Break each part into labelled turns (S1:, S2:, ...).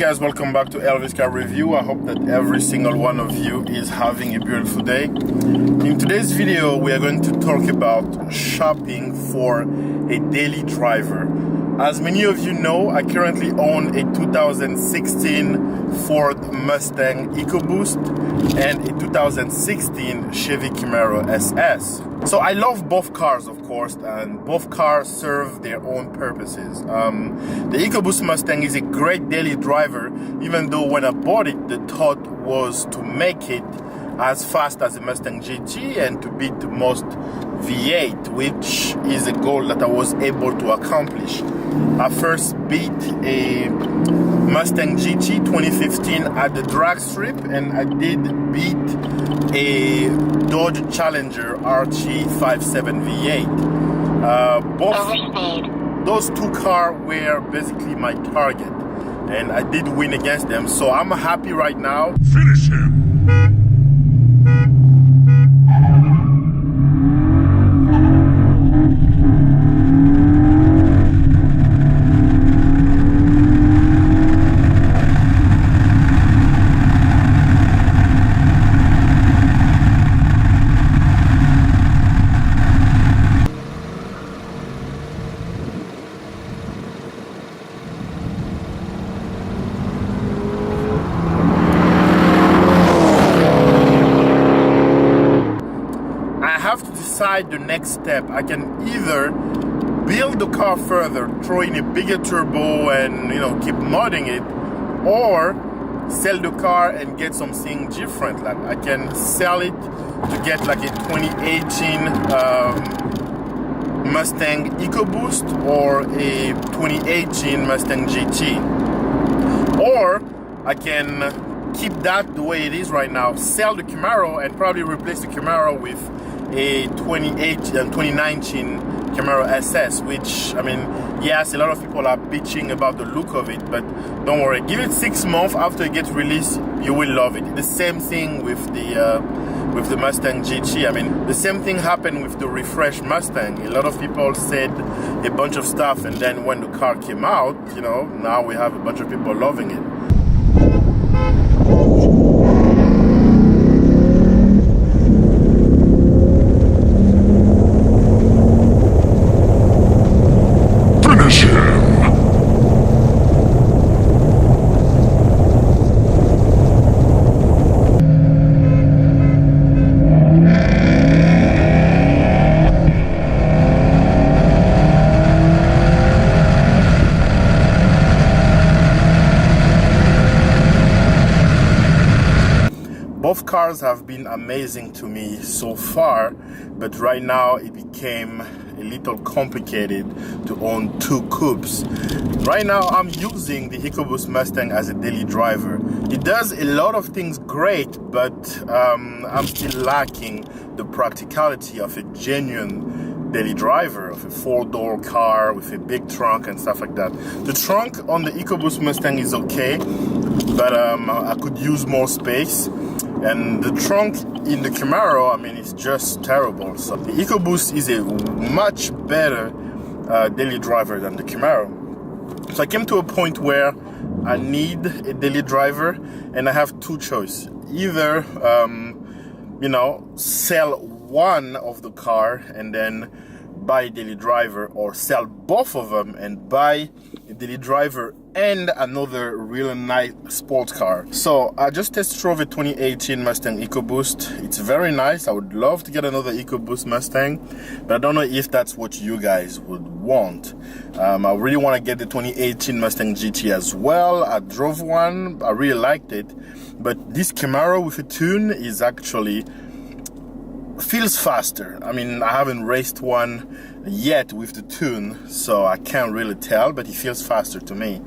S1: guys, welcome back to Elvis Car Review. I hope that every single one of you is having a beautiful day. In today's video, we are going to talk about shopping for a daily driver. As many of you know, I currently own a 2016 Ford Mustang Ecoboost and a 2016 Chevy Camaro SS. So I love both cars, of course, and both cars serve their own purposes. The Ecoboost Mustang is a great daily driver, even though when I bought it, the thought was to make it as fast as a Mustang GT and to beat most V8, which is a goal that I was able to accomplish. I first beat a Mustang GT 2015 at the drag strip, and I did beat a Dodge Challenger RT57 V8. Those two cars were basically my target, and I did win against them, so I'm happy right now.
S2: Finish him!
S1: The next step. I can either build the car further, throw in a bigger turbo and keep modding it, or sell the car and get something different. Like I can sell it to get like a 2018 Mustang Ecoboost or a 2018 Mustang GT, or I can keep that the way it is right now, sell the Camaro and probably replace the Camaro with a 2019 Camaro SS, which, I mean, yes, a lot of people are bitching about the look of it, but don't worry, give it 6 months after it gets released, you will love it. The same thing with the Mustang GT. I mean, the same thing happened with the refreshed Mustang. A lot of people said a bunch of stuff, and then when the car came out, now we have a bunch of people loving it. Both cars have been amazing to me so far, but right now it became a little complicated to own two coupes. Right now I'm using the Ecoboost Mustang as a daily driver. It does a lot of things great, but I'm still lacking the practicality of a genuine daily driver, of a 4-door car with a big trunk and stuff like that. The trunk on the Ecoboost Mustang is okay, but I could use more space. And the trunk in the Camaro, I mean, it's just terrible. So the Ecoboost is a much better daily driver than the Camaro. So I came to a point where I need a daily driver, and I have two choices. Either, sell one of the car and then buy a daily driver, or sell both of them and buy a daily driver and another really nice sports car. So I just test drove a 2018 Mustang Ecoboost. It's very nice. I would love to get another Ecoboost Mustang, but I don't know if that's what you guys would want. I really want to get the 2018 Mustang GT as well. I drove one, I really liked it, but this Camaro with a tune is actually feels faster. I mean, I haven't raced one yet with the tune, so I can't really tell, but it feels faster to me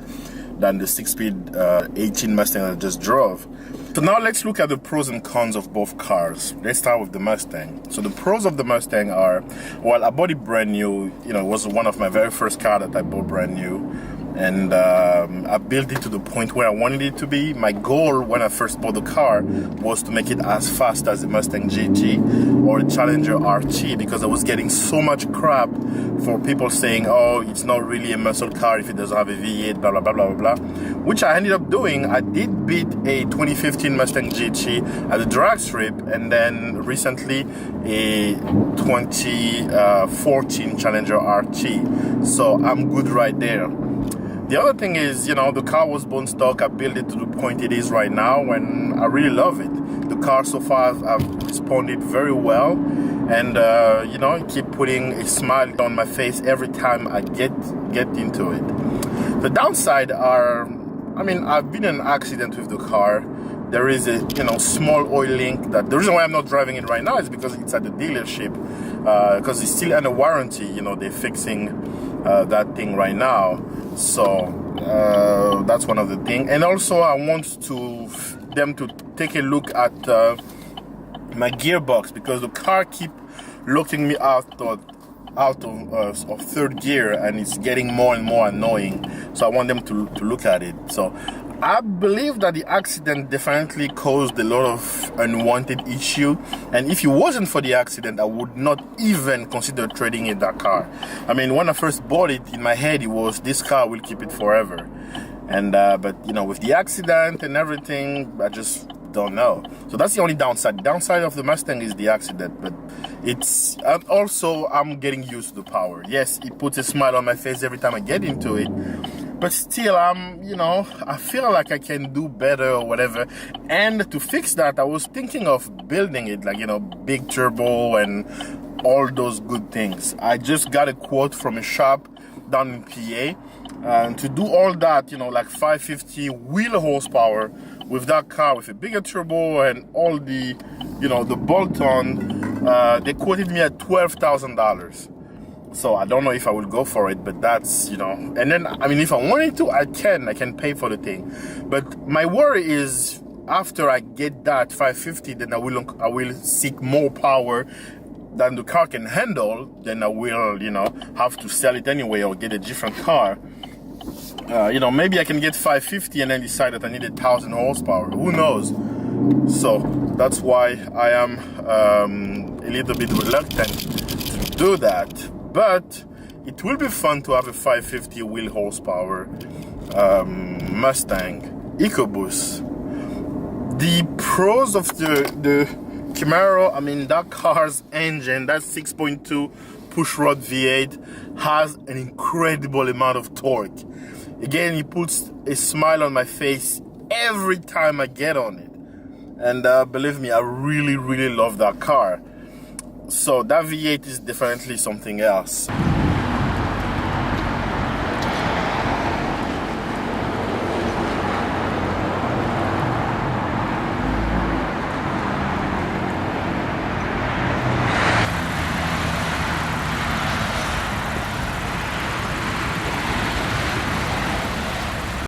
S1: than the 6-speed 18 Mustang I just drove. So now let's look at the pros and cons of both cars. Let's start with the Mustang. So the pros of the Mustang are, well, I bought it brand new. It was one of my very first car that I bought brand new. and I built it to the point where I wanted it to be. My goal when I first bought the car was to make it as fast as a Mustang GT or a Challenger RT, because I was getting so much crap for people saying, oh, it's not really a muscle car if it doesn't have a V8, blah, blah, blah, blah, blah, which I ended up doing. I did beat a 2015 Mustang GT at a drag strip, and then recently a 2014 Challenger RT. So I'm good right there. The other thing is, you know, the car was bone stock. I built it to the point it is right now, and I really love it. The car so far, I've responded very well, and you know, I keep putting a smile on my face every time I get into it. The downside are, I mean, I've been in an accident with the car. There is a, you know, small oil leak. That the reason why I'm not driving it right now is because it's at the dealership, because it's still under warranty. You know, they're fixing that thing right now. So that's one of the things. And also I want them to take a look at my gearbox, because the car keep locking me out of third gear, and it's getting more and more annoying. So I want them to look at it. So I believe that the accident definitely caused a lot of unwanted issue, and if it wasn't for the accident, I would not even consider trading in that car. I mean, when I first bought it, in my head it was, this car will keep it forever. And but you know, with the accident and everything, I just don't know. So that's the only downside. The downside of the Mustang is the accident, but it's also, I'm getting used to the power. Yes, it puts a smile on my face every time I get into it, but still, you know, I feel like I can do better or whatever. And to fix that, I was thinking of building it, like, you know, big turbo and all those good things. I just got a quote from a shop down in PA, and to do all that, you know, like 550 wheel horsepower with that car, with a bigger turbo and all the, you know, the bolt-on, they quoted me at $12,000. So I don't know if I will go for it, but that's, you know, and then, I mean, if I wanted to, I can pay for the thing. But my worry is, after I get that 550, then I will seek more power than the car can handle. Then I will, you know, have to sell it anyway or get a different car. You know, maybe I can get 550 and then decide that I need 1,000 horsepower. Who knows? So that's why I am a little bit reluctant to do that. But it will be fun to have a 550 wheel horsepower Mustang Ecoboost. The pros of the Camaro, I mean, that car's engine, that 6.2 pushrod V8 has an incredible amount of torque. Again, it puts a smile on my face every time I get on it. And believe me, I really, really love that car. So that V8 is definitely something else.